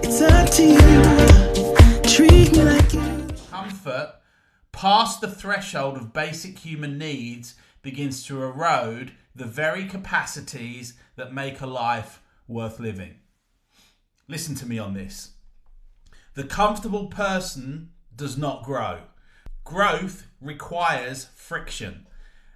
It's up to you. Treat me like you. Comfort, past the threshold of basic human needs, begins to erode the very capacities that make a life worth living. Listen to me on this. The comfortable person does not grow. Growth requires friction,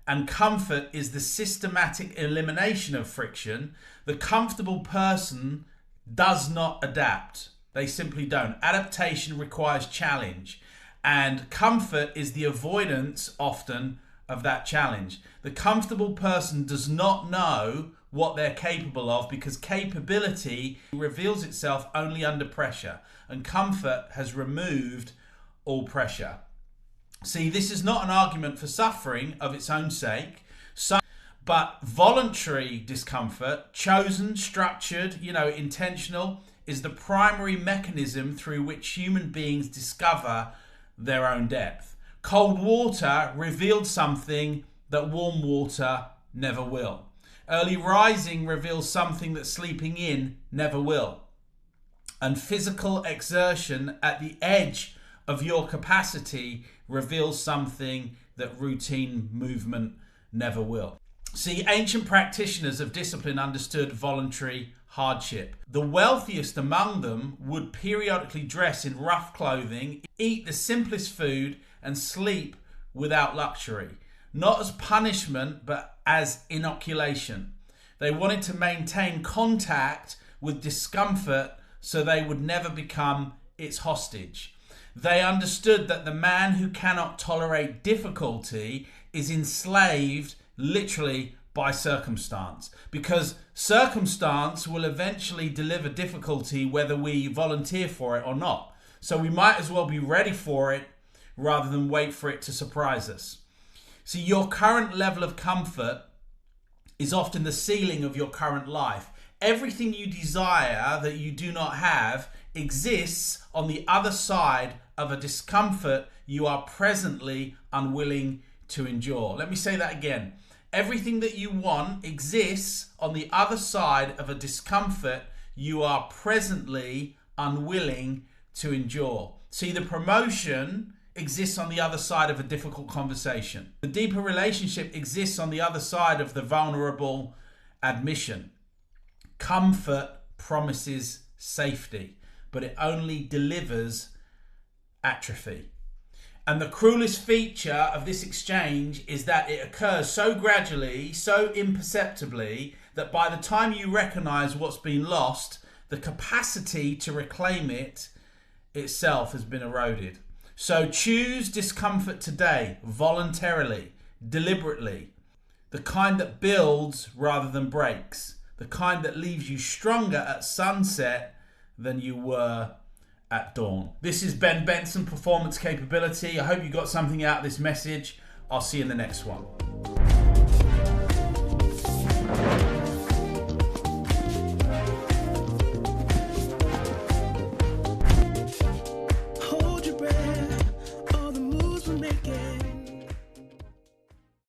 and comfort is the systematic elimination of friction. The comfortable person does not adapt. They simply don't. Adaptation requires challenge, and comfort is the avoidance often of that challenge. The comfortable person does not know what they're capable of, because capability reveals itself only under pressure, and comfort has removed all pressure. See, this is not an argument for suffering of its own sake, but voluntary discomfort, chosen, structured, intentional, is the primary mechanism through which human beings discover their own depth. Cold water revealed something that warm water never will. Early rising reveals something that sleeping in never will. And physical exertion at the edge of your capacity reveals something that routine movement never will. See, ancient practitioners of discipline understood voluntary hardship. The wealthiest among them would periodically dress in rough clothing, eat the simplest food, and sleep without luxury. Not as punishment, but as inoculation. They wanted to maintain contact with discomfort so they would never become its hostage. They understood that the man who cannot tolerate difficulty is enslaved literally by circumstance, because circumstance will eventually deliver difficulty whether we volunteer for it or not. So we might as well be ready for it rather than wait for it to surprise us. See, your current level of comfort is often the ceiling of your current life. Everything you desire that you do not have exists on the other side of a discomfort you are presently unwilling to endure. Let me say that again. Everything that you want exists on the other side of a discomfort you are presently unwilling to endure. See, the promotion exists on the other side of a difficult conversation. The deeper relationship exists on the other side of the vulnerable admission. Comfort promises safety, but it only delivers atrophy. And the cruelest feature of this exchange is that it occurs so gradually, so imperceptibly, that by the time you recognize what's been lost, the capacity to reclaim it itself has been eroded. So choose discomfort today, voluntarily, deliberately. The kind that builds rather than breaks. The kind that leaves you stronger at sunset than you were at dawn. This is Ben Benson, Performance Capability. I hope you got something out of this message. I'll see you in the next one.